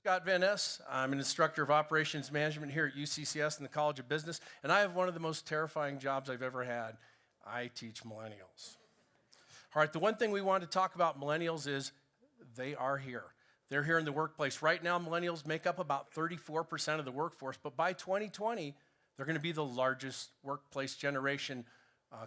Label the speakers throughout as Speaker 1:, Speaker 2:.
Speaker 1: Scott Van Ness. I'm an instructor of operations management here at UCCS in the College of Business, and I have one of the most terrifying jobs I've ever had. I teach millennials. All right, the one thing we want to talk about millennials is they are here. They're here in the workplace. Right now, millennials make up about 34% of the workforce, but by 2020, they're going to be the largest workplace generation,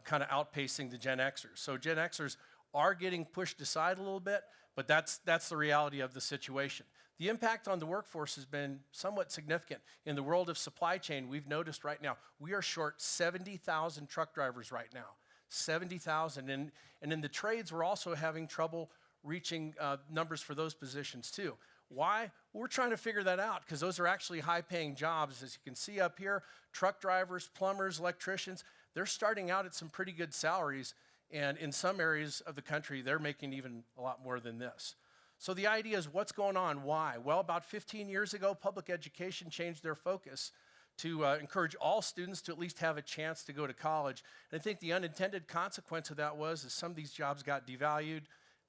Speaker 1: kind of outpacing the Gen Xers. So Gen Xers are getting pushed aside a little bit, but that's the reality of the situation. The impact on the workforce has been somewhat significant. In the world of supply chain, we've noticed right now, we are short 70,000 truck drivers right now. 70,000. And in the trades, we're also having trouble reaching numbers for those positions too. Why? We're trying to figure that out because those are actually high-paying jobs. As you can see up here, truck drivers, plumbers, electricians, they're starting out at some pretty good salaries. And in some areas of the country, they're making even a lot more than this. So the idea is, what's going on? Why? Well, about 15 years ago, public education changed their focus to encourage all students to at least have a chance to go to college. And I think the unintended consequence of that was some of these jobs got devalued.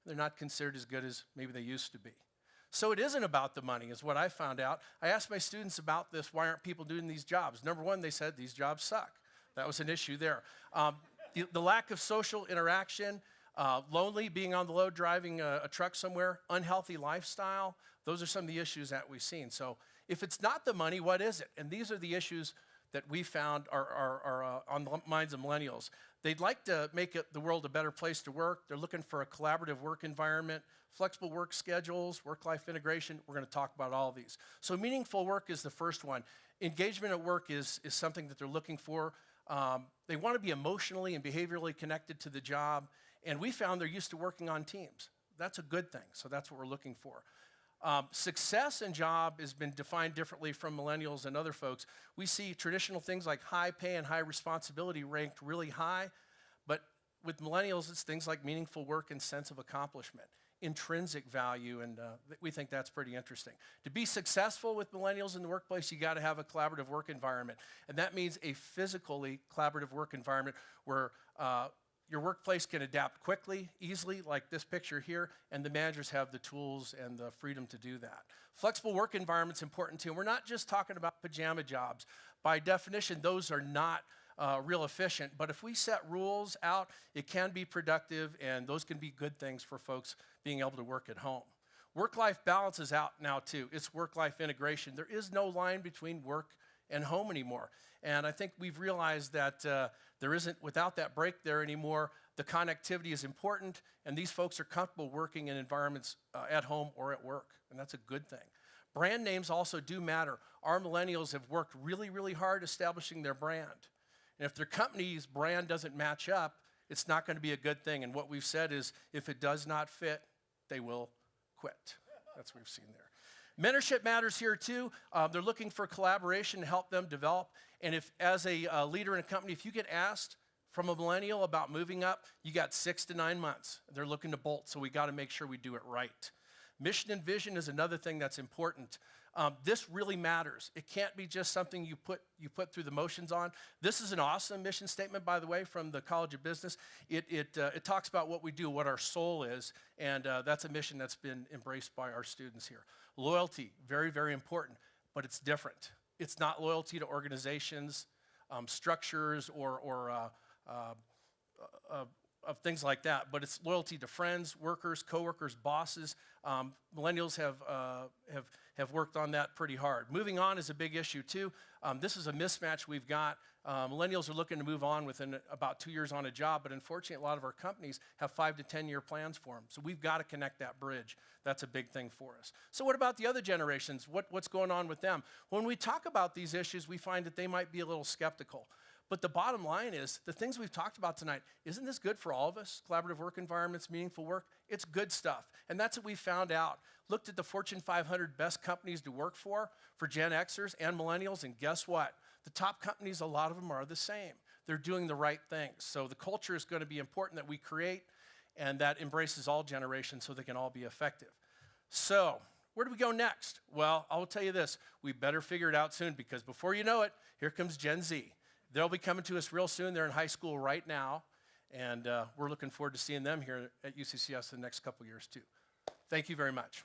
Speaker 1: They're not considered as good as maybe they used to be. So it isn't about the money, is what I found out. I asked my students about this. Why aren't people doing these jobs? Number one, they said these jobs suck. That was an issue there. The lack of social interaction, lonely, being on the road, driving a truck somewhere, unhealthy lifestyle, those are some of the issues that we've seen. So if it's not the money, what is it? And these are the issues that we found are on the minds of millennials. They'd like to make the world a better place to work. They're looking for a collaborative work environment, flexible work schedules, work-life integration. We're going to talk about all of these. So meaningful work is the first one. Engagement at work is something that they're looking for. They want to be emotionally and behaviorally connected to the job, and we found they're used to working on teams. That's a good thing, so that's what we're looking for. Success in job has been defined differently from millennials and other folks. We see traditional things like high pay and high responsibility ranked really high, but with millennials, it's things like meaningful work and sense of accomplishment, intrinsic value, and we think that's pretty interesting. To be successful with millennials in the workplace, you got to have a collaborative work environment, and that means a physically collaborative work environment where your workplace can adapt quickly, easily, like this picture here, and the managers have the tools and the freedom to do that. Flexible work environment's important too. We're not just talking about pajama jobs. By definition, those are not real efficient, but if we set rules out, it can be productive, and those can be good things for folks being able to work at home. Work-life balance is out now too. It's work-life integration. There is no line between work and home anymore. And I think we've realized that there isn't, without that break there anymore, the connectivity is important, and these folks are comfortable working in environments at home or at work, and that's a good thing. Brand names also do matter. Our millennials have worked really, really hard establishing their brand. And if their company's brand doesn't match up, it's not going to be a good thing. And what we've said is, if it does not fit, they will quit. That's what we've seen there. Mentorship Matters here too. They're looking for collaboration to help them develop. And if, as a leader in a company, if you get asked from a millennial about moving up, you got 6 to 9 months. They're looking to bolt, so we got to make sure we do it right. Mission and vision is another thing that's important. This really matters. It can't be just something you put through the motions on. This is an awesome mission statement, by the way, from the College of Business. It talks about what we do, what our soul is, and that's a mission that's been embraced by our students here. Loyalty, very, very important, but it's different. It's not loyalty to organizations, structures, or of things like that, but it's loyalty to friends, workers, coworkers, bosses. Millennials have worked on that pretty hard. Moving on is a big issue too. This is a mismatch we've got. Millennials are looking to move on within about 2 years on a job, but unfortunately a lot of our companies have 5 to 10 year plans for them. So we've got to connect that bridge. That's a big thing for us. So what about the other generations? What's going on with them? When we talk about these issues, we find that they might be a little skeptical. But the bottom line is, the things we've talked about tonight, isn't this good for all of us? Collaborative work environments, meaningful work, it's good stuff. And that's what we found out. Looked at the Fortune 500 best companies to work for Gen Xers and millennials, and guess what? The top companies, a lot of them are the same. They're doing the right things. So the culture is going to be important that we create, and that embraces all generations so they can all be effective. So where do we go next? Well, I will tell you this, we better figure it out soon, because before you know it, here comes Gen Z. They'll be coming to us real soon. They're in high school right now, and we're looking forward to seeing them here at UCCS in the next couple years too. Thank you very much.